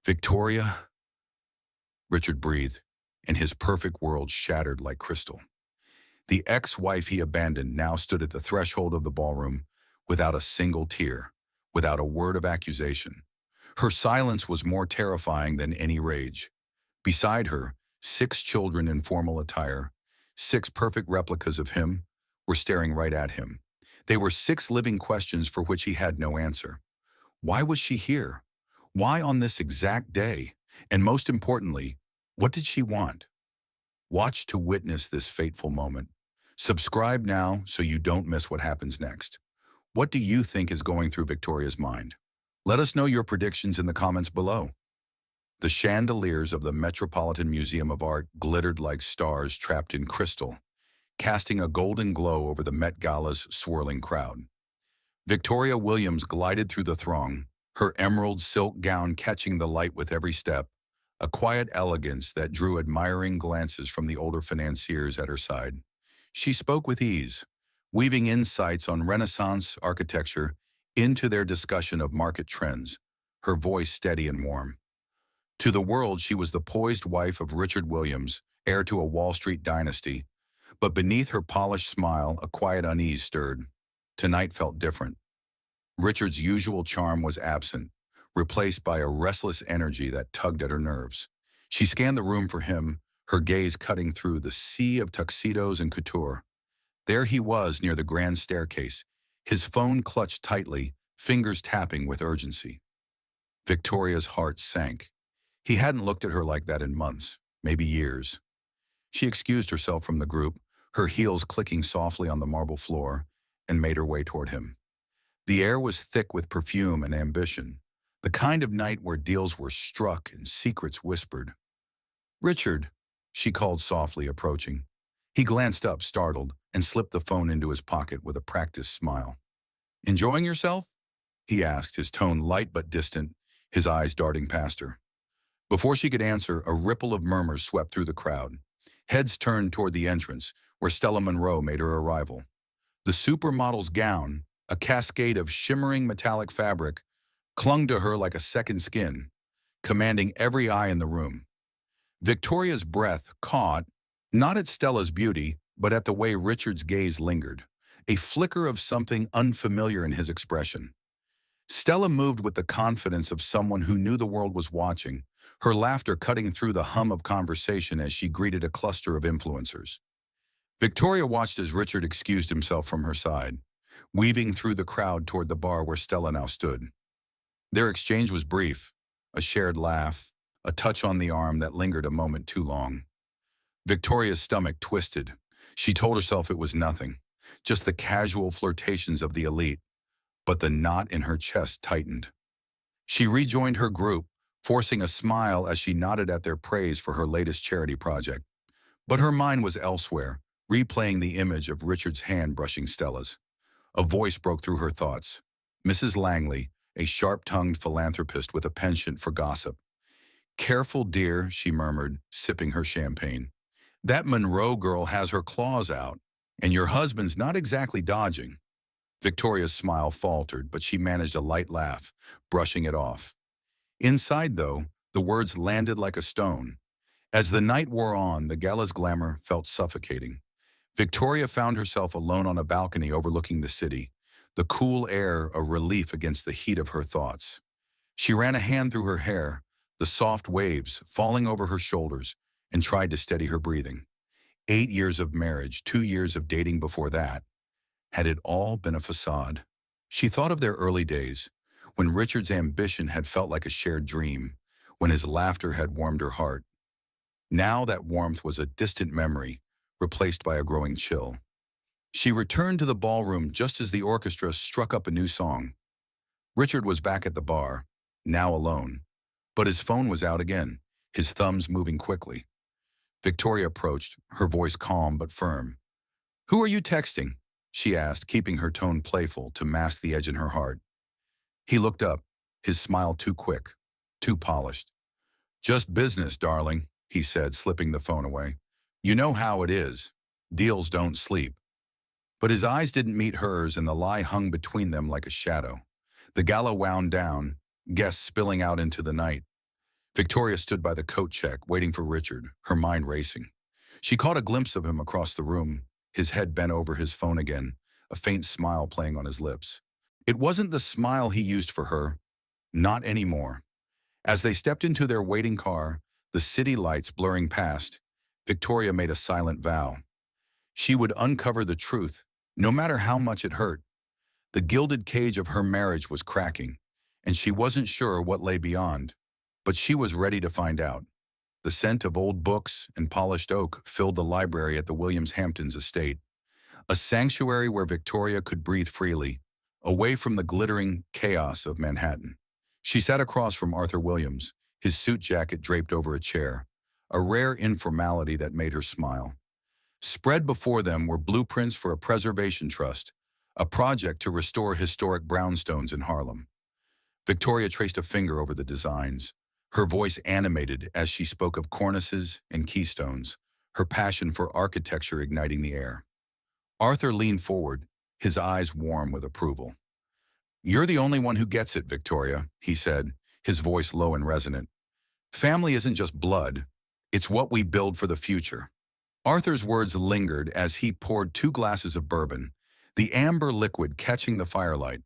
Victoria, Richard breathed, and his perfect world shattered like crystal. The ex-wife he abandoned now stood at the threshold of the ballroom without a single tear, without a word of accusation. Her silence was more terrifying than any rage. Beside her, 6 children in formal attire, 6 perfect replicas of him, were staring right at him. They were 6 living questions for which he had no answer. Why was she here? Why on this exact day? And most importantly, what did she want? Watch to witness this fateful moment. Subscribe now so you don't miss what happens next. What do you think is going through Victoria's mind? Let us know your predictions in the comments below. The chandeliers of the Metropolitan Museum of Art glittered like stars trapped in crystal, casting a golden glow over the Met Gala's swirling crowd. Victoria Williams glided through the throng, her emerald silk gown catching the light with every step, a quiet elegance that drew admiring glances from the older financiers at her side. She spoke with ease, weaving insights on Renaissance architecture into their discussion of market trends, her voice steady and warm. To the world, she was the poised wife of Richard Williams, heir to a Wall Street dynasty, but beneath her polished smile, a quiet unease stirred. Tonight felt different. Richard's usual charm was absent, replaced by a restless energy that tugged at her nerves. She scanned the room for him, her gaze cutting through the sea of tuxedos and couture. There he was near the grand staircase, his phone clutched tightly, fingers tapping with urgency. Victoria's heart sank. He hadn't looked at her like that in months, maybe years. She excused herself from the group, her heels clicking softly on the marble floor, and made her way toward him. The air was thick with perfume and ambition, the kind of night where deals were struck and secrets whispered. "Richard," she called softly, approaching. He glanced up, startled, and slipped the phone into his pocket with a practiced smile. "Enjoying yourself?" he asked, his tone light but distant, his eyes darting past her. Before she could answer, a ripple of murmurs swept through the crowd. Heads turned toward the entrance, where Stella Monroe made her arrival. The supermodel's gown, a cascade of shimmering metallic fabric, clung to her like a second skin, commanding every eye in the room. Victoria's breath caught, not at Stella's beauty, but at the way Richard's gaze lingered, a flicker of something unfamiliar in his expression. Stella moved with the confidence of someone who knew the world was watching, her laughter cutting through the hum of conversation as she greeted a cluster of influencers. Victoria watched as Richard excused himself from her side, weaving through the crowd toward the bar where Stella now stood. Their exchange was brief, a shared laugh, a touch on the arm that lingered a moment too long. Victoria's stomach twisted. She told herself it was nothing, just the casual flirtations of the elite, but the knot in her chest tightened. She rejoined her group, forcing a smile as she nodded at their praise for her latest charity project. But her mind was elsewhere, replaying the image of Richard's hand brushing Stella's. A voice broke through her thoughts. Mrs. Langley, a sharp-tongued philanthropist with a penchant for gossip. "Careful, dear," she murmured, sipping her champagne. "That Monroe girl has her claws out, and your husband's not exactly dodging." Victoria's smile faltered, but she managed a light laugh, brushing it off. Inside, though, the words landed like a stone. As the night wore on, the gala's glamour felt suffocating. Victoria found herself alone on a balcony overlooking the city, the cool air a relief against the heat of her thoughts. She ran a hand through her hair, the soft waves falling over her shoulders, and tried to steady her breathing. 8 years of marriage, 2 years of dating before that. Had it all been a facade? She thought of their early days, when Richard's ambition had felt like a shared dream, when his laughter had warmed her heart. Now that warmth was a distant memory, replaced by a growing chill. She returned to the ballroom just as the orchestra struck up a new song. Richard was back at the bar, now alone, but his phone was out again, his thumbs moving quickly. Victoria approached, her voice calm but firm. "Who are you texting?" she asked, keeping her tone playful to mask the edge in her heart. He looked up, his smile too quick, too polished. "Just business, darling," he said, slipping the phone away. "You know how it is. Deals don't sleep." But his eyes didn't meet hers, and the lie hung between them like a shadow. The gala wound down, guests spilling out into the night. Victoria stood by the coat check, waiting for Richard, her mind racing. She caught a glimpse of him across the room, his head bent over his phone again, a faint smile playing on his lips. It wasn't the smile he used for her, not anymore. As they stepped into their waiting car, the city lights blurring past, Victoria made a silent vow. She would uncover the truth, no matter how much it hurt. The gilded cage of her marriage was cracking, and she wasn't sure what lay beyond. But she was ready to find out. The scent of old books and polished oak filled the library at the Williams Hamptons estate, a sanctuary where Victoria could breathe freely, away from the glittering chaos of Manhattan. She sat across from Arthur Williams, his suit jacket draped over a chair, a rare informality that made her smile. Spread before them were blueprints for a preservation trust, a project to restore historic brownstones in Harlem. Victoria traced a finger over the designs, her voice animated as she spoke of cornices and keystones, her passion for architecture igniting the air. Arthur leaned forward, his eyes warm with approval. "You're the only one who gets it, Victoria," he said, his voice low and resonant. "Family isn't just blood, it's what we build for the future." Arthur's words lingered as he poured 2 glasses of bourbon, the amber liquid catching the firelight.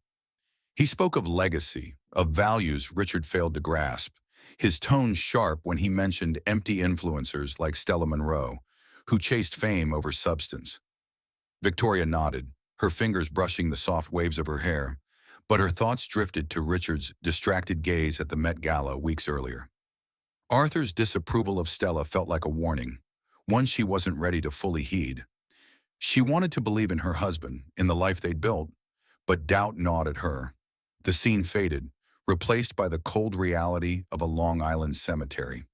He spoke of legacy, of values Richard failed to grasp, his tone sharp when he mentioned empty influencers like Stella Monroe, who chased fame over substance. Victoria nodded, her fingers brushing the soft waves of her hair, but her thoughts drifted to Richard's distracted gaze at the Met Gala weeks earlier. Arthur's disapproval of Stella felt like a warning, one she wasn't ready to fully heed. She wanted to believe in her husband, in the life they'd built, but doubt gnawed at her. The scene faded, replaced by the cold reality of a Long Island cemetery.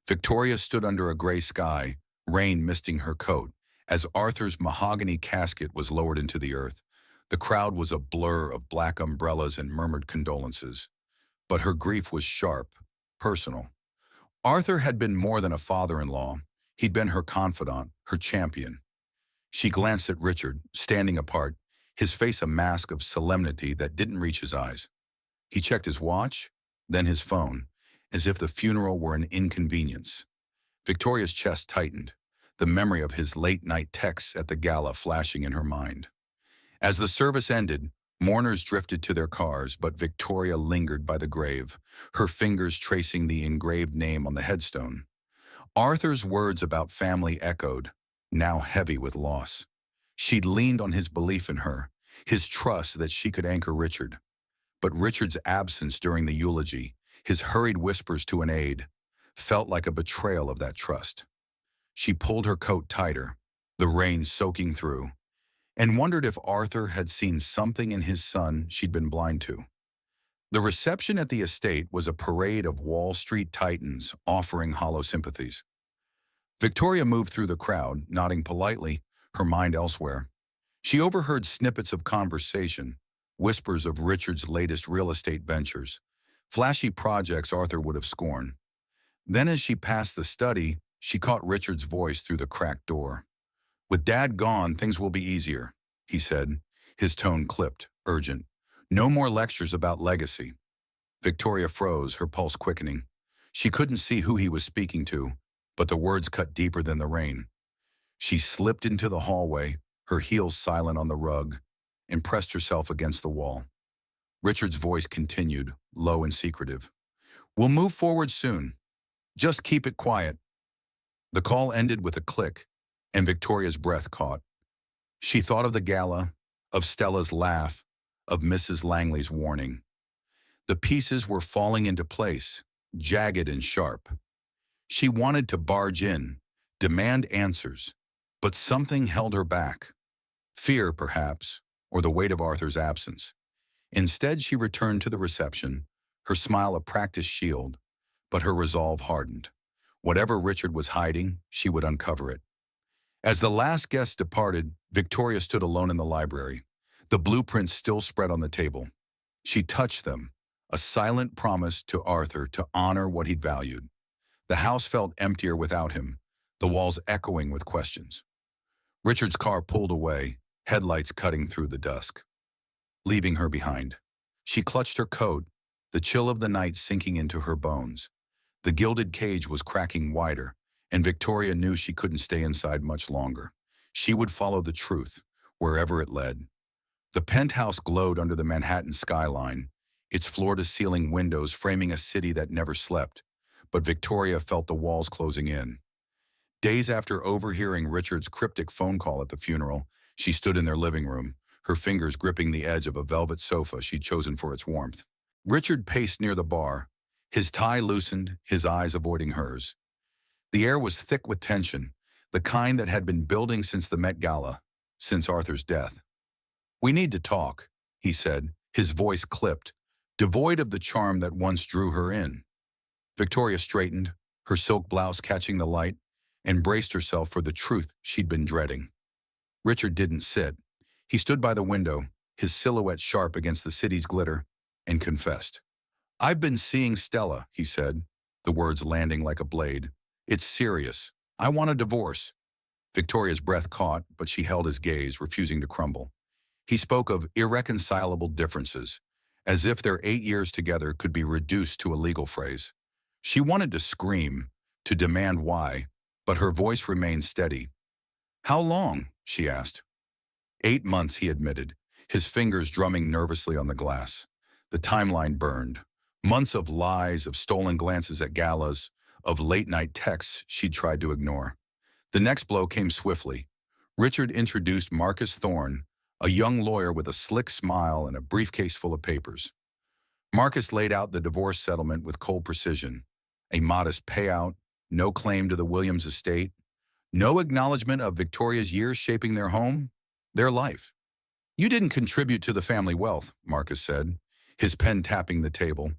Victoria stood under a gray sky, rain misting her coat, as Arthur's mahogany casket was lowered into the earth. The crowd was a blur of black umbrellas and murmured condolences. But her grief was sharp, personal. Arthur had been more than a father-in-law. He'd been her confidant, her champion. She glanced at Richard, standing apart, his face a mask of solemnity that didn't reach his eyes. He checked his watch, then his phone, as if the funeral were an inconvenience. Victoria's chest tightened, the memory of his late-night texts at the gala flashing in her mind. As the service ended, mourners drifted to their cars, but Victoria lingered by the grave, her fingers tracing the engraved name on the headstone. Arthur's words about family echoed, now heavy with loss. She'd leaned on his belief in her, his trust that she could anchor Richard. But Richard's absence during the eulogy, his hurried whispers to an aide, felt like a betrayal of that trust. She pulled her coat tighter, the rain soaking through, and wondered if Arthur had seen something in his son she'd been blind to. The reception at the estate was a parade of Wall Street titans offering hollow sympathies. Victoria moved through the crowd, nodding politely, her mind elsewhere. She overheard snippets of conversation, whispers of Richard's latest real estate ventures, flashy projects Arthur would have scorned. Then as she passed the study, she caught Richard's voice through the cracked door. "With Dad gone, things will be easier," he said, his tone clipped, urgent. "No more lectures about legacy." Victoria froze, her pulse quickening. She couldn't see who he was speaking to, but the words cut deeper than the rain. She slipped into the hallway, her heels silent on the rug, and pressed herself against the wall. Richard's voice continued, low and secretive. "We'll move forward soon. Just keep it quiet." The call ended with a click, and Victoria's breath caught. She thought of the gala, of Stella's laugh, of Mrs. Langley's warning. The pieces were falling into place, jagged and sharp. She wanted to barge in, demand answers, but something held her back. Fear, perhaps, or the weight of Arthur's absence. Instead, she returned to the reception, her smile a practiced shield, but her resolve hardened. Whatever Richard was hiding, she would uncover it. As the last guest departed, Victoria stood alone in the library, the blueprints still spread on the table. She touched them, a silent promise to Arthur to honor what he'd valued. The house felt emptier without him, the walls echoing with questions. Richard's car pulled away, headlights cutting through the dusk, leaving her behind. She clutched her coat, the chill of the night sinking into her bones. The gilded cage was cracking wider, and Victoria knew she couldn't stay inside much longer. She would follow the truth, wherever it led. The penthouse glowed under the Manhattan skyline, its floor-to-ceiling windows framing a city that never slept, but Victoria felt the walls closing in. Days after overhearing Richard's cryptic phone call at the funeral, she stood in their living room, her fingers gripping the edge of a velvet sofa she'd chosen for its warmth. Richard paced near the bar, his tie loosened, his eyes avoiding hers. The air was thick with tension, the kind that had been building since the Met Gala, since Arthur's death. "We need to talk," he said, his voice clipped, devoid of the charm that once drew her in. Victoria straightened, her silk blouse catching the light, and braced herself for the truth she'd been dreading. Richard didn't sit. He stood by the window, his silhouette sharp against the city's glitter, and confessed. "I've been seeing Stella," he said, the words landing like a blade. "It's serious. I want a divorce." Victoria's breath caught, but she held his gaze, refusing to crumble. He spoke of irreconcilable differences, as if their 8 years together could be reduced to a legal phrase. She wanted to scream, to demand why, but her voice remained steady. "How long?" she asked. 8 months, he admitted, his fingers drumming nervously on the glass. The timeline burned. Months of lies, of stolen glances at galas, of late-night texts she'd tried to ignore. The next blow came swiftly. Richard introduced Marcus Thorne, a young lawyer with a slick smile and a briefcase full of papers. Marcus laid out the divorce settlement with cold precision. A modest payout, no claim to the Williams estate, no acknowledgement of Victoria's years shaping their home, their life. "You didn't contribute to the family wealth," Marcus said, his pen tapping the table,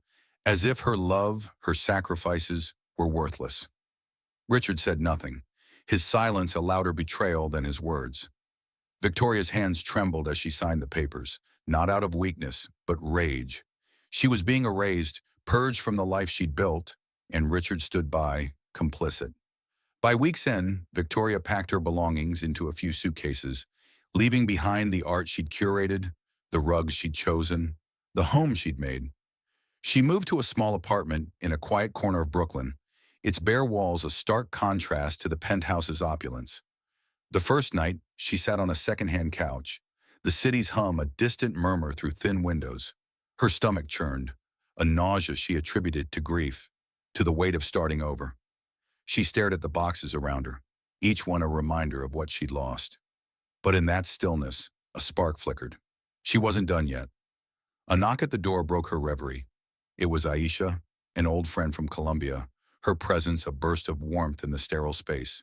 as if her love, her sacrifices, were worthless. Richard said nothing, his silence a louder betrayal than his words. Victoria's hands trembled as she signed the papers, not out of weakness, but rage. She was being erased, purged from the life she'd built, and Richard stood by, complicit. By week's end, Victoria packed her belongings into a few suitcases, leaving behind the art she'd curated, the rugs she'd chosen, the home she'd made. She moved to a small apartment in a quiet corner of Brooklyn, its bare walls a stark contrast to the penthouse's opulence. The first night, she sat on a second-hand couch, the city's hum a distant murmur through thin windows. Her stomach churned, a nausea she attributed to grief, to the weight of starting over. She stared at the boxes around her, each one a reminder of what she'd lost. But in that stillness, a spark flickered. She wasn't done yet. A knock at the door broke her reverie. It was Aisha, an old friend from Colombia, her presence a burst of warmth in the sterile space.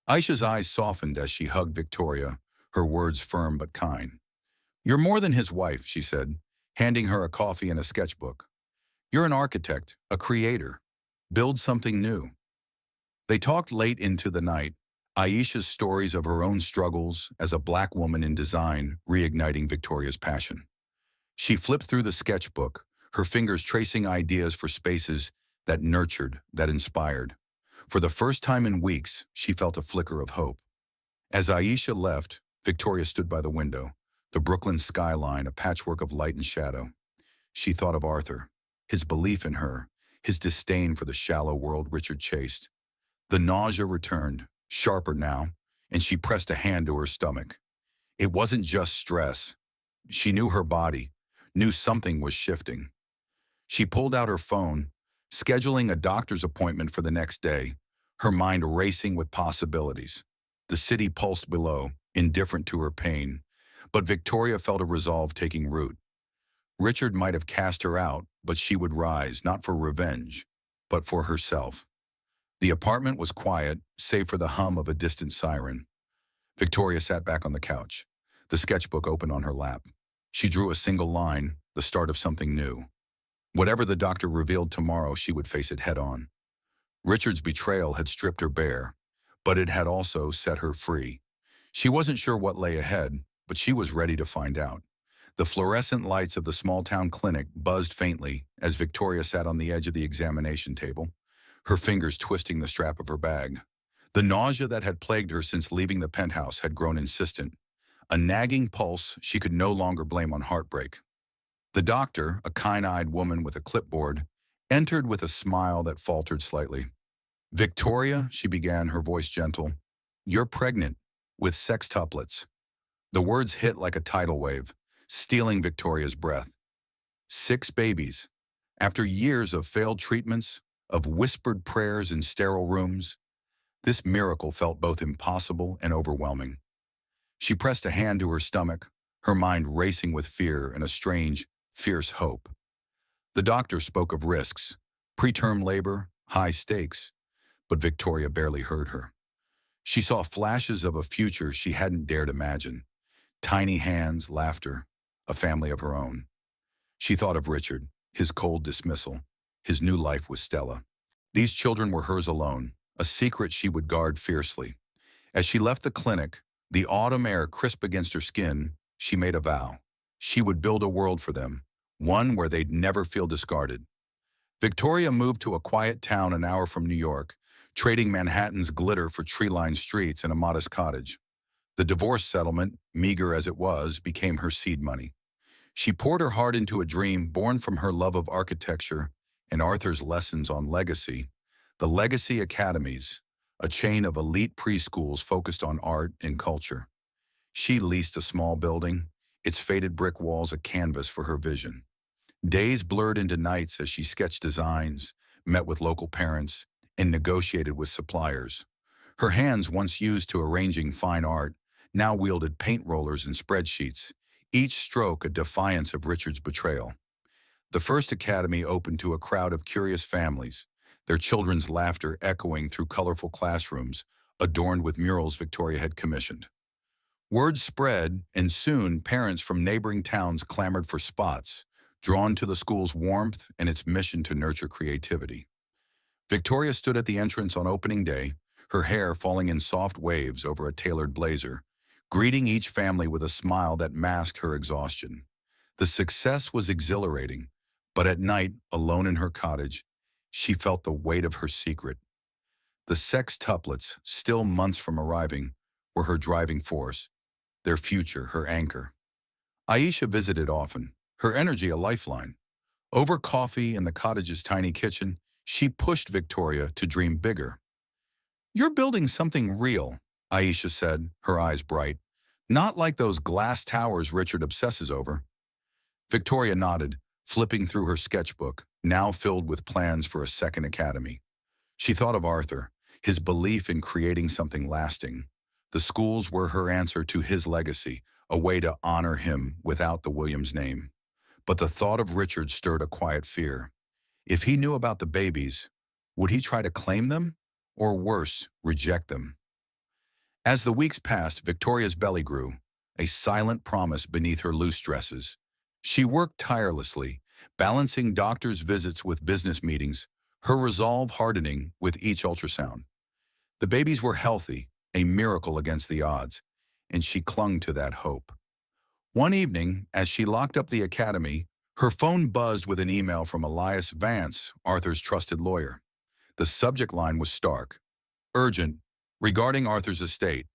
Aisha's eyes softened as she hugged Victoria, her words firm but kind. "You're more than his wife," she said, handing her a coffee and a sketchbook. "You're an architect, a creator. Build something new." They talked late into the night, Aisha's stories of her own struggles as a black woman in design reigniting Victoria's passion. She flipped through the sketchbook, her fingers tracing ideas for spaces that nurtured, that inspired. For the first time in weeks, she felt a flicker of hope. As Aisha left, Victoria stood by the window, the Brooklyn skyline a patchwork of light and shadow. She thought of Arthur, his belief in her, his disdain for the shallow world Richard chased. The nausea returned, sharper now, and she pressed a hand to her stomach. It wasn't just stress. She knew her body, knew something was shifting. She pulled out her phone, scheduling a doctor's appointment for the next day, her mind racing with possibilities. The city pulsed below, indifferent to her pain, but Victoria felt a resolve taking root. Richard might have cast her out, but she would rise, not for revenge, but for herself. The apartment was quiet, save for the hum of a distant siren. Victoria sat back on the couch, the sketchbook open on her lap. She drew a single line, the start of something new. Whatever the doctor revealed tomorrow, she would face it head-on. Richard's betrayal had stripped her bare, but it had also set her free. She wasn't sure what lay ahead, but she was ready to find out. The fluorescent lights of the small-town clinic buzzed faintly as Victoria sat on the edge of the examination table, her fingers twisting the strap of her bag. The nausea that had plagued her since leaving the penthouse had grown insistent, a nagging pulse she could no longer blame on heartbreak. The doctor, a kind-eyed woman with a clipboard, entered with a smile that faltered slightly. "Victoria," she began, her voice gentle, "you're pregnant with sextuplets." The words hit like a tidal wave, stealing Victoria's breath. 6 babies. After years of failed treatments, of whispered prayers in sterile rooms, this miracle felt both impossible and overwhelming. She pressed a hand to her stomach, her mind racing with fear and a strange, fierce hope. The doctor spoke of risks, preterm labor, high stakes, but Victoria barely heard her. She saw flashes of a future she hadn't dared imagine. Tiny hands, laughter, a family of her own. She thought of Richard, his cold dismissal, his new life with Stella. These children were hers alone, a secret she would guard fiercely. As she left the clinic, the autumn air crisp against her skin, she made a vow. She would build a world for them, one where they'd never feel discarded. Victoria moved to a quiet town an hour from New York, trading Manhattan's glitter for tree-lined streets and a modest cottage. The divorce settlement, meager as it was, became her seed money. She poured her heart into a dream born from her love of architecture and Arthur's lessons on legacy, the Legacy Academies, a chain of elite preschools focused on art and culture. She leased a small building, its faded brick walls a canvas for her vision. Days blurred into nights as she sketched designs, met with local parents, and negotiated with suppliers. Her hands, once used to arranging fine art, now wielded paint rollers and spreadsheets, each stroke a defiance of Richard's betrayal. The first academy opened to a crowd of curious families, their children's laughter echoing through colorful classrooms adorned with murals Victoria had commissioned. Word spread, and soon parents from neighboring towns clamored for spots, drawn to the school's warmth and its mission to nurture creativity. Victoria stood at the entrance on opening day, her hair falling in soft waves over a tailored blazer, greeting each family with a smile that masked her exhaustion. The success was exhilarating, but at night, alone in her cottage, she felt the weight of her secret. The sextuplets, still months from arriving, were her driving force, their future her anchor. Aisha visited often, her energy a lifeline. Over coffee in the cottage's tiny kitchen, she pushed Victoria to dream bigger. "You're building something real," Aisha said, her eyes bright. "Not like those glass towers Richard obsesses over." Victoria nodded, flipping through her sketchbook, now filled with plans for a second academy. She thought of Arthur, his belief in creating something lasting. The schools were her answer to his legacy, a way to honor him without the Williams name. But the thought of Richard stirred a quiet fear. If he knew about the babies, would he try to claim them? Or worse, reject them? As the weeks passed, Victoria's belly grew, a silent promise beneath her loose dresses. She worked tirelessly, balancing doctor's visits with business meetings, her resolve hardening with each ultrasound. The babies were healthy, a miracle against the odds, and she clung to that hope. One evening, as she locked up the academy, her phone buzzed with an email from Elias Vance, Arthur's trusted lawyer. The subject line was stark. Urgent, regarding Arthur's estate.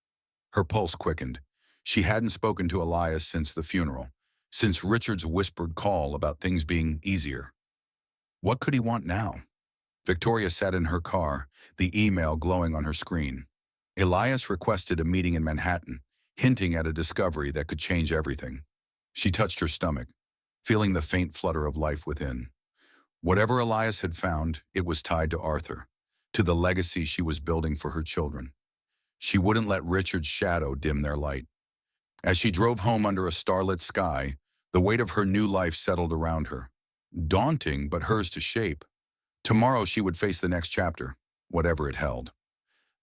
Her pulse quickened. She hadn't spoken to Elias since the funeral, since Richard's whispered call about things being easier. What could he want now? Victoria sat in her car, the email glowing on her screen. Elias requested a meeting in Manhattan, hinting at a discovery that could change everything. She touched her stomach, feeling the faint flutter of life within. Whatever Elias had found, it was tied to Arthur, to the legacy she was building for her children. She wouldn't let Richard's shadow dim their light. As she drove home under a starlit sky, the weight of her new life settled around her. Daunting, but hers to shape. Tomorrow she would face the next chapter, whatever it held.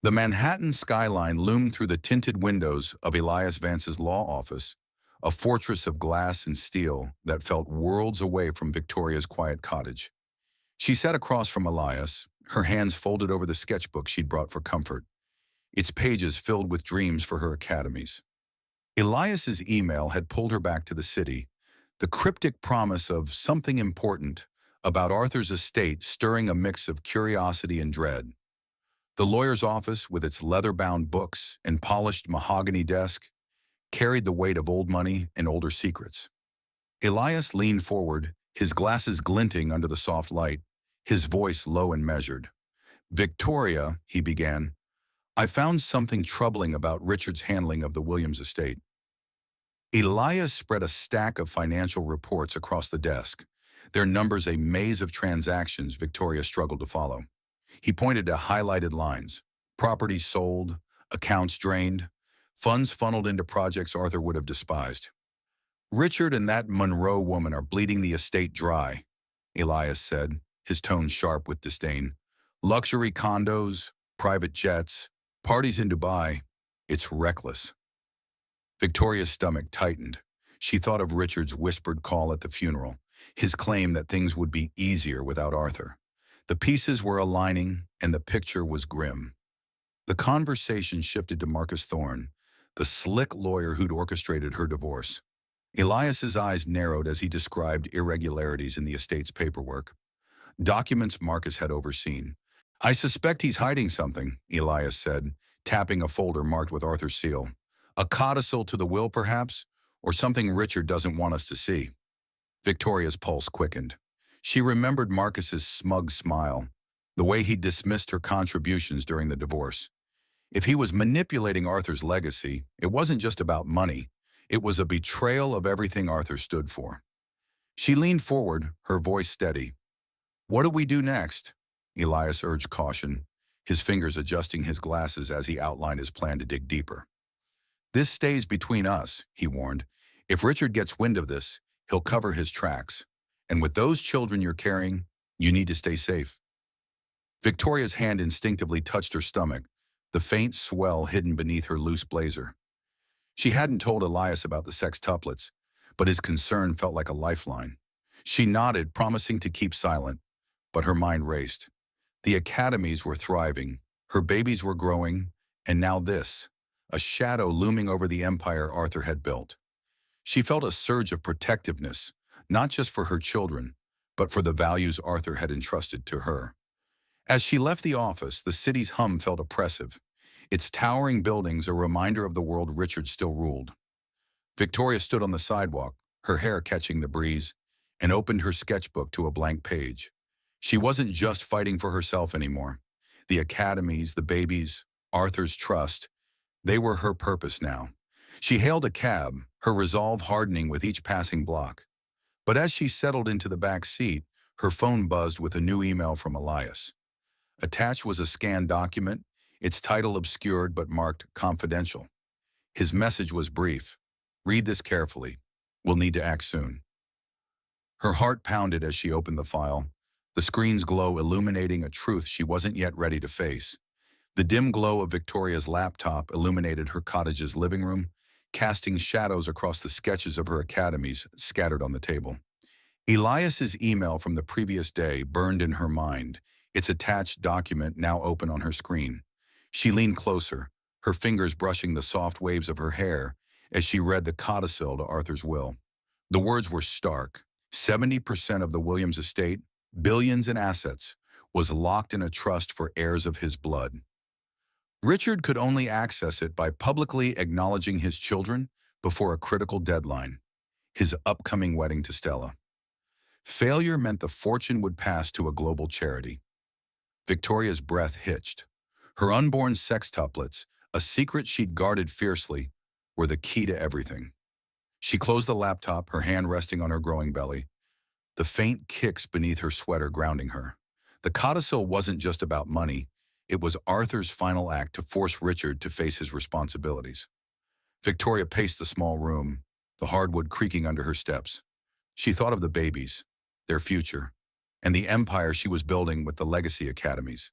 The Manhattan skyline loomed through the tinted windows of Elias Vance's law office, a fortress of glass and steel that felt worlds away from Victoria's quiet cottage. She sat across from Elias, her hands folded over the sketchbook she'd brought for comfort, its pages filled with dreams for her academies. Elias's email had pulled her back to the city, the cryptic promise of something important about Arthur's estate stirring a mix of curiosity and dread. The lawyer's office, with its leather-bound books and polished mahogany desk, carried the weight of old money and older secrets. Elias leaned forward, his glasses glinting under the soft light, his voice low and measured. "Victoria," he began, "I found something troubling about Richard's handling of the Williams estate." Elias spread a stack of financial reports across the desk, their numbers a maze of transactions Victoria struggled to follow. He pointed to highlighted lines: properties sold, accounts drained, funds funneled into projects Arthur would have despised. "Richard and that Monroe woman are bleeding the estate dry," Elias said, his tone sharp with disdain. "Luxury condos, private jets, parties in Dubai. It's reckless." Victoria's stomach tightened. She thought of Richard's whispered call at the funeral, his claim that things would be easier without Arthur. The pieces were aligning, and the picture was grim. The conversation shifted to Marcus Thorne, the slick lawyer who'd orchestrated her divorce. Elias's eyes narrowed as he described irregularities in the estate's paperwork, documents Marcus had overseen. "I suspect he's hiding something," Elias said, tapping a folder marked with Arthur's seal. "A codicil to the will, perhaps, or something Richard doesn't want us to see." Victoria's pulse quickened. She remembered Marcus's smug smile, the way he dismissed her contributions during the divorce. If he was manipulating Arthur's legacy, it wasn't just about money. It was a betrayal of everything Arthur stood for. She leaned forward, her voice steady. "What do we do next?" Elias urged caution, his fingers adjusting his glasses as he outlined his plan to dig deeper. "This stays between us," he warned. "If Richard gets wind of this, he'll cover his tracks. And with those children you're carrying, you need to stay safe." Victoria's hand instinctively touched her stomach, the faint swell hidden beneath her loose blazer. She hadn't told Elias about the sextuplets, but his concern felt like a lifeline. She nodded, promising to keep silent, but her mind raced. The academies were thriving, her babies were growing, and now this, a shadow looming over the empire Arthur had built. She felt a surge of protectiveness, not just for her children, but for the values Arthur had entrusted to her. As she left the office, the city's hum felt oppressive, its towering buildings a reminder of the world Richard still ruled. Victoria stood on the sidewalk, her hair catching the breeze, and opened her sketchbook to a blank page. She wasn't just fighting for herself anymore. The academies, the babies, Arthur's trust, they were her purpose now. She hailed a cab, her resolve hardening with each passing block. But as she settled into the back seat, her phone buzzed with a new email from Elias. Attached was a scanned document, its title obscured but marked confidential. His message was brief. "Read this carefully. We'll need to act soon." Her heart pounded as she opened the file, the screen's glow illuminating a truth she wasn't yet ready to face. The dim glow of Victoria's laptop illuminated her cottage's living room, casting shadows across the sketches of her academies scattered on the table. Elias's email from the previous day burned in her mind, its attached document now open on her screen. She leaned closer, her fingers brushing the soft waves of her hair as she read the codicil to Arthur's will. The words were stark. 70% of the Williams estate, billions in assets, was locked in a trust for heirs of his blood. Richard could only access it by publicly acknowledging his children before a critical deadline, his upcoming wedding to Stella. Failure meant the fortune would pass to a global charity. Victoria's breath hitched. Her unborn sextuplets, a secret she'd guarded fiercely, were the key to everything. She closed the laptop, her hand resting on her growing belly, the faint kicks beneath her sweater grounding her. The codicil wasn't just about money. It was Arthur's final act to force Richard to face his responsibilities. Victoria paced the small room, the hardwood creaking under her steps. She thought of the babies, their future, and the empire she was building with the Legacy Academies.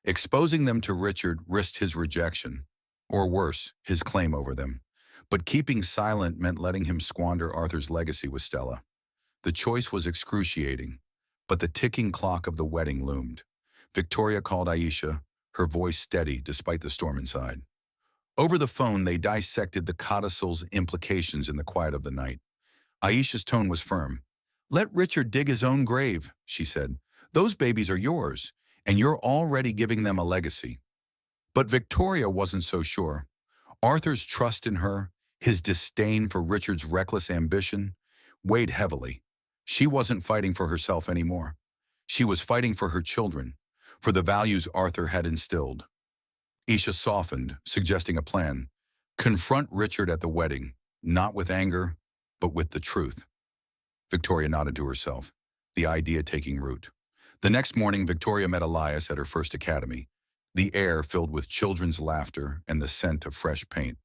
Exposing them to Richard risked his rejection, or worse, his claim over them. But keeping silent meant letting him squander Arthur's legacy with Stella. The choice was excruciating, but the ticking clock of the wedding loomed. Victoria called Aisha, her voice steady despite the storm inside. Over the phone, they dissected the codicil's implications in the quiet of the night. Aisha's tone was firm. "Let Richard dig his own grave," she said. "Those babies are yours, and you're already giving them a legacy." But Victoria wasn't so sure. Arthur's trust in her, his disdain for Richard's reckless ambition, weighed heavily. She wasn't fighting for herself anymore. She was fighting for her children, for the values Arthur had instilled. Isha softened, suggesting a plan. Confront Richard at the wedding, not with anger, but with the truth. Victoria nodded to herself, the idea taking root. The next morning, Victoria met Elias at her first academy, the air filled with children's laughter and the scent of fresh paint.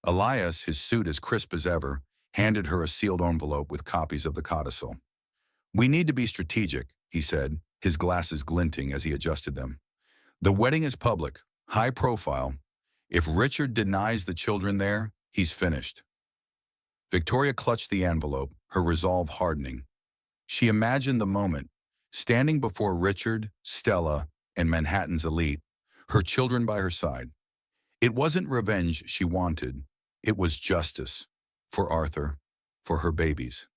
Elias, his suit as crisp as ever, handed her a sealed envelope with copies of the codicil. "We need to be strategic," he said, his glasses glinting as he adjusted them. "The wedding is public, high profile. If Richard denies the children there, he's finished." Victoria clutched the envelope, her resolve hardening. She imagined the moment, standing before Richard, Stella, and Manhattan's elite, her children by her side. It wasn't revenge she wanted. It was justice. For Arthur, for her babies.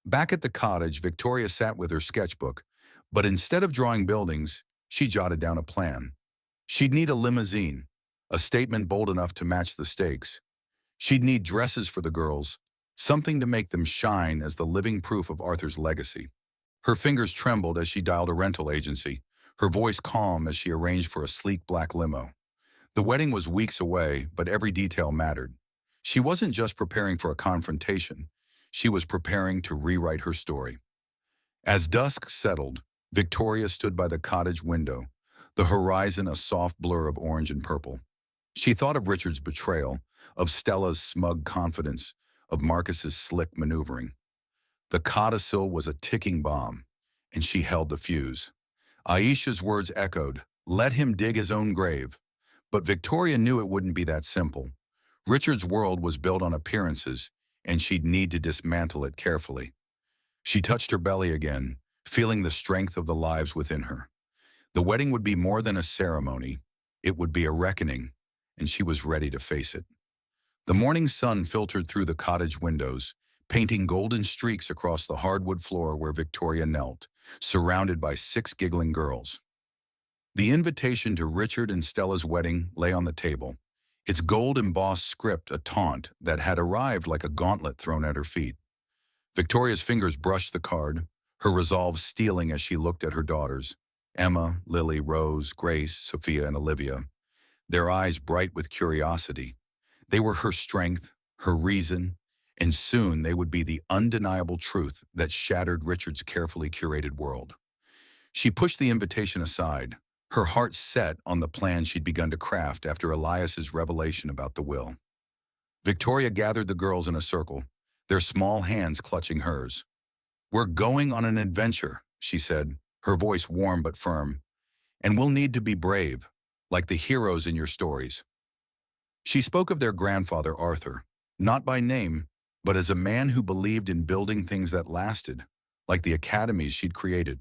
Back at the cottage, Victoria sat with her sketchbook, but instead of drawing buildings, she jotted down a plan. She'd need a limousine, a statement bold enough to match the stakes. She'd need dresses for the girls, something to make them shine as the living proof of Arthur's legacy. Her fingers trembled as she dialed a rental agency, her voice calm as she arranged for a sleek black limo. The wedding was weeks away, but every detail mattered. She wasn't just preparing for a confrontation. She was preparing to rewrite her story. As dusk settled, Victoria stood by the cottage window, the horizon a soft blur of orange and purple. She thought of Richard's betrayal, of Stella's smug confidence, of Marcus's slick maneuvering. The codicil was a ticking bomb, and she held the fuse. Aisha's words echoed, "Let him dig his own grave." But Victoria knew it wouldn't be that simple. Richard's world was built on appearances, and she'd need to dismantle it carefully. She touched her belly again, feeling the strength of the lives within her. The wedding would be more than a ceremony. It would be a reckoning, and she was ready to face it. The morning sun filtered through the cottage windows, painting golden streaks across the hardwood floor where Victoria knelt, surrounded by 6 giggling girls. The invitation to Richard and Stella's wedding lay on the table, its gold-embossed script a taunt that had arrived like a gauntlet thrown at her feet. Victoria's fingers brushed the card, her resolve steeling as she looked at her daughters, Emma, Lily, Rose, Grace, Sophia, and Olivia, their eyes bright with curiosity. They were her strength, her reason, and soon they would be the undeniable truth that shattered Richard's carefully curated world. She pushed the invitation aside, her heart set on the plan she'd begun to craft after Elias's revelation about the will. Victoria gathered the girls in a circle, their small hands clutching hers. "We're going on an adventure," she said, her voice warm but firm. "And we'll need to be brave, like the heroes in your stories." She spoke of their grandfather, Arthur, not by name, but as a man who believed in building things that lasted, like the academies she'd created.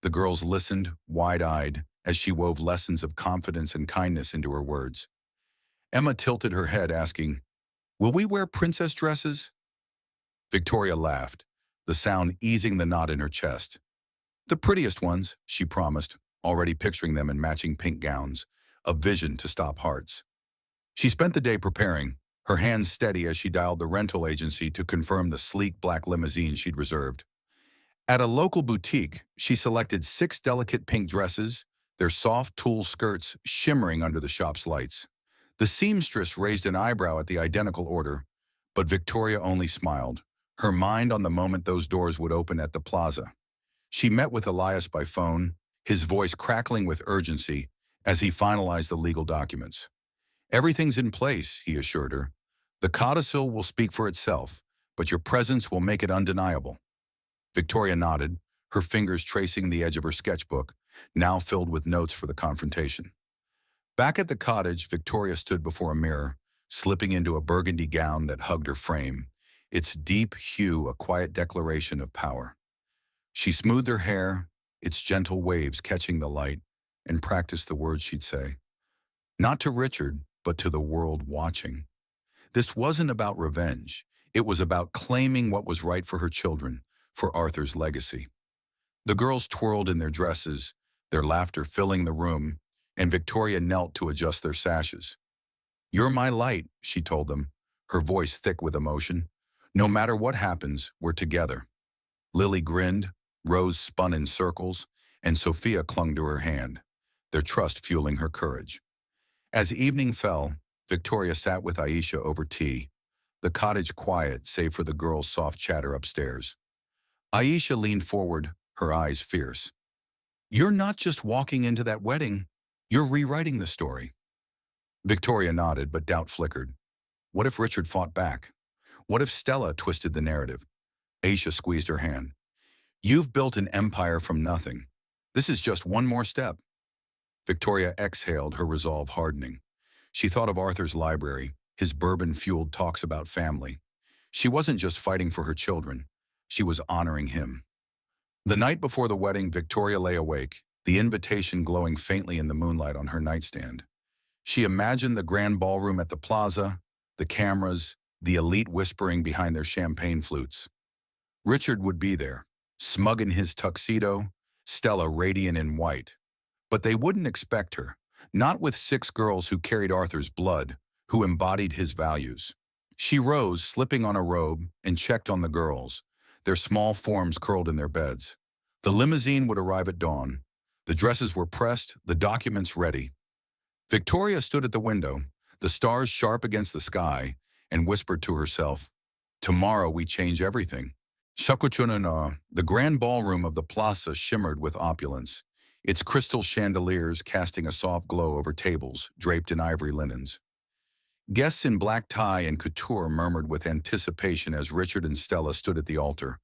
The girls listened, wide-eyed, as she wove lessons of confidence and kindness into her words. Emma tilted her head, asking, "Will we wear princess dresses?" Victoria laughed, the sound easing the knot in her chest. "The prettiest ones," she promised, already picturing them in matching pink gowns, a vision to stop hearts. She spent the day preparing, her hands steady as she dialed the rental agency to confirm the sleek black limousine she'd reserved. At a local boutique, she selected 6 delicate pink dresses, their soft tulle skirts shimmering under the shop's lights. The seamstress raised an eyebrow at the identical order, but Victoria only smiled, her mind on the moment those doors would open at the plaza. She met with Elias by phone, his voice crackling with urgency as he finalized the legal documents. "Everything's in place," he assured her. "The codicil will speak for itself, but your presence will make it undeniable." Victoria nodded, her fingers tracing the edge of her sketchbook, now filled with notes for the confrontation. Back at the cottage, Victoria stood before a mirror, slipping into a burgundy gown that hugged her frame, its deep hue a quiet declaration of power. She smoothed her hair, its gentle waves catching the light, and practiced the words she'd say. Not to Richard, but to the world watching. This wasn't about revenge. It was about claiming what was right for her children, for Arthur's legacy. The girls twirled in their dresses, their laughter filling the room, and Victoria knelt to adjust their sashes. "You're my light," she told them, her voice thick with emotion. "No matter what happens, we're together." Lily grinned, Rose spun in circles, and Sophia clung to her hand, their trust fueling her courage. As evening fell, Victoria sat with Aisha over tea, the cottage quiet save for the girls' soft chatter upstairs. Aisha leaned forward, her eyes fierce. "You're not just walking into that wedding, you're rewriting the story." Victoria nodded, but doubt flickered. What if Richard fought back? What if Stella twisted the narrative? Aisha squeezed her hand. "You've built an empire from nothing. This is just one more step." Victoria exhaled, her resolve hardening. She thought of Arthur's library, his bourbon-fueled talks about family. She wasn't just fighting for her children. She was honoring him. The night before the wedding, Victoria lay awake, the invitation glowing faintly in the moonlight on her nightstand. She imagined the grand ballroom at the plaza, the cameras, the elite whispering behind their champagne flutes. Richard would be there, smug in his tuxedo, Stella radiant in white. But they wouldn't expect her, not with 6 girls who carried Arthur's blood, who embodied his values. She rose, slipping on a robe, and checked on the girls, their small forms curled in their beds. The limousine would arrive at dawn. The dresses were pressed, the documents ready. Victoria stood at the window, the stars sharp against the sky, and whispered to herself, "Tomorrow we change everything." Shakuchunana, the grand ballroom of the plaza shimmered with opulence, its crystal chandeliers casting a soft glow over tables draped in ivory linens. Guests in black tie and couture murmured with anticipation as Richard and Stella stood at the altar,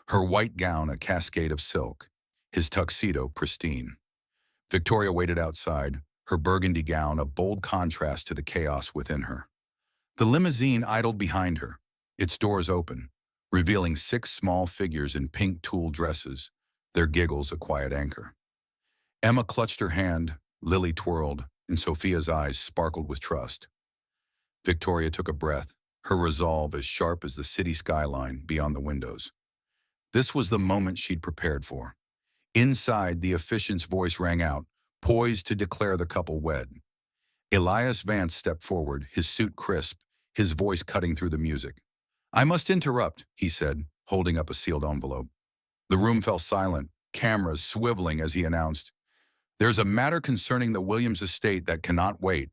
her white gown a cascade of silk, his tuxedo pristine. Victoria waited outside, her burgundy gown a bold contrast to the chaos within her. The limousine idled behind her, its doors open, revealing 6 small figures in pink tulle dresses, their giggles a quiet anchor. Emma clutched her hand, Lily twirled, and Sophia's eyes sparkled with trust. Victoria took a breath, her resolve as sharp as the city skyline beyond the windows. This was the moment she'd prepared for. Inside, the officiant's voice rang out, poised to declare the couple wed. Elias Vance stepped forward, his suit crisp, his voice cutting through the music. "I must interrupt," he said, holding up a sealed envelope. The room fell silent, cameras swiveling as he announced, "There's a matter concerning the Williams estate that cannot wait."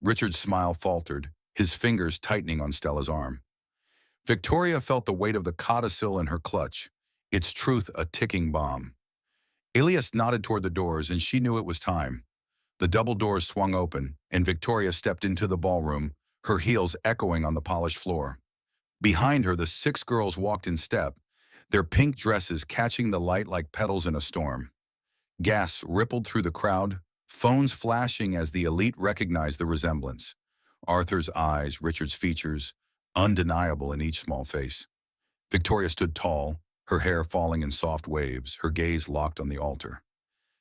Richard's smile faltered, his fingers tightening on Stella's arm. Victoria felt the weight of the codicil in her clutch, its truth a ticking bomb. Elias nodded toward the doors, and she knew it was time. The double doors swung open, and Victoria stepped into the ballroom, her heels echoing on the polished floor. Behind her, the 6 girls walked in step, their pink dresses catching the light like petals in a storm. Gasps rippled through the crowd, phones flashing as the elite recognized the resemblance. Arthur's eyes, Richard's features, undeniable in each small face. Victoria stood tall, her hair falling in soft waves, her gaze locked on the altar.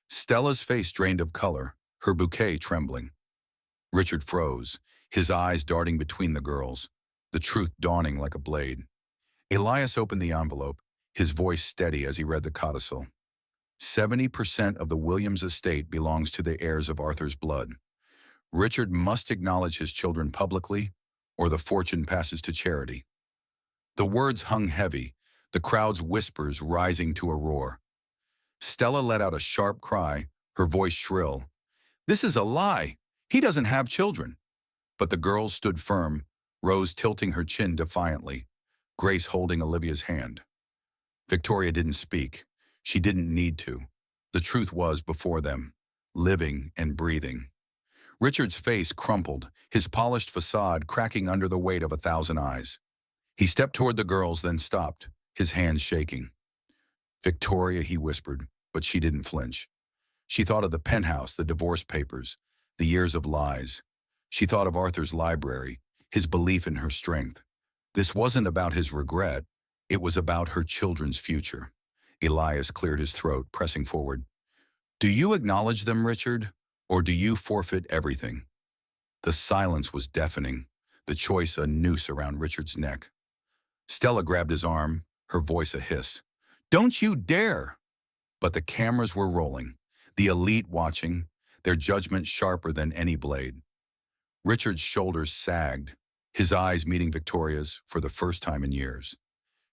Stella's face drained of color, her bouquet trembling. Richard froze, his eyes darting between the girls, the truth dawning like a blade. Elias opened the envelope, his voice steady as he read the codicil. 70% of the Williams estate belongs to the heirs of Arthur's blood. Richard must acknowledge his children publicly, or the fortune passes to charity. The words hung heavy, the crowd's whispers rising to a roar. Stella let out a sharp cry, her voice shrill. "This is a lie! He doesn't have children!" But the girls stood firm, Rose tilting her chin defiantly, Grace holding Olivia's hand. Victoria didn't speak. She didn't need to. The truth was before them, living and breathing. Richard's face crumpled, his polished facade cracking under the weight of 1,000 eyes. He stepped toward the girls, then stopped, his hands shaking. "Victoria," he whispered, but she didn't flinch. She thought of the penthouse, the divorce papers, the years of lies. She thought of Arthur's library, his belief in her strength. This wasn't about his regret. It was about her children's future. Elias cleared his throat, pressing forward. "Do you acknowledge them, Richard, or do you forfeit everything?" The silence was deafening, the choice a noose around Richard's neck. Stella grabbed his arm, her voice a hiss. "Don't you dare!" But the cameras were rolling, the elite watching, their judgment sharper than any blade. Richard's shoulders sagged, his eyes meeting Victoria's for the first time in years.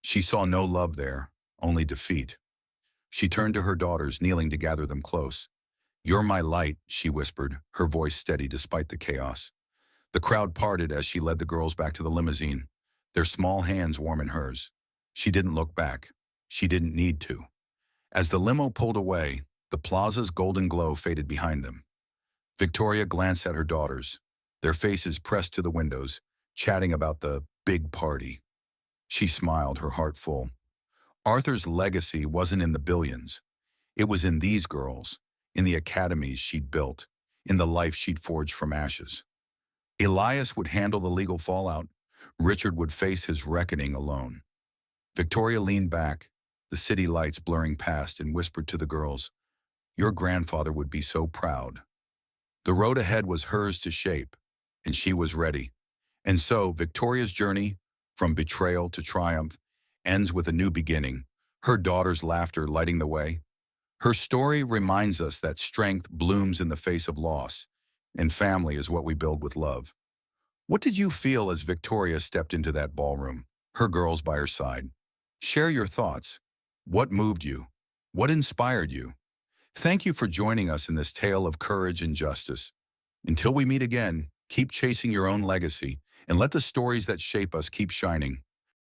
She saw no love there, only defeat. She turned to her daughters, kneeling to gather them close. "You're my light," she whispered, her voice steady despite the chaos. The crowd parted as she led the girls back to the limousine, their small hands warm in hers. She didn't look back. She didn't need to. As the limo pulled away, the plaza's golden glow faded behind them. Victoria glanced at her daughters, their faces pressed to the windows, chatting about the big party. She smiled, her heart full. Arthur's legacy wasn't in the billions. It was in these girls, in the academies she'd built, in the life she'd forged from ashes. Elias would handle the legal fallout. Richard would face his reckoning alone. Victoria leaned back, the city lights blurring past, and whispered to the girls, "Your grandfather would be so proud." The road ahead was hers to shape, and she was ready. And so, Victoria's journey, from betrayal to triumph, ends with a new beginning, her daughter's laughter lighting the way. Her story reminds us that strength blooms in the face of loss, and family is what we build with love. What did you feel as Victoria stepped into that ballroom, her girls by her side? Share your thoughts. What moved you? What inspired you? Thank you for joining us in this tale of courage and justice. Until we meet again, keep chasing your own legacy and let the stories that shape us keep shining.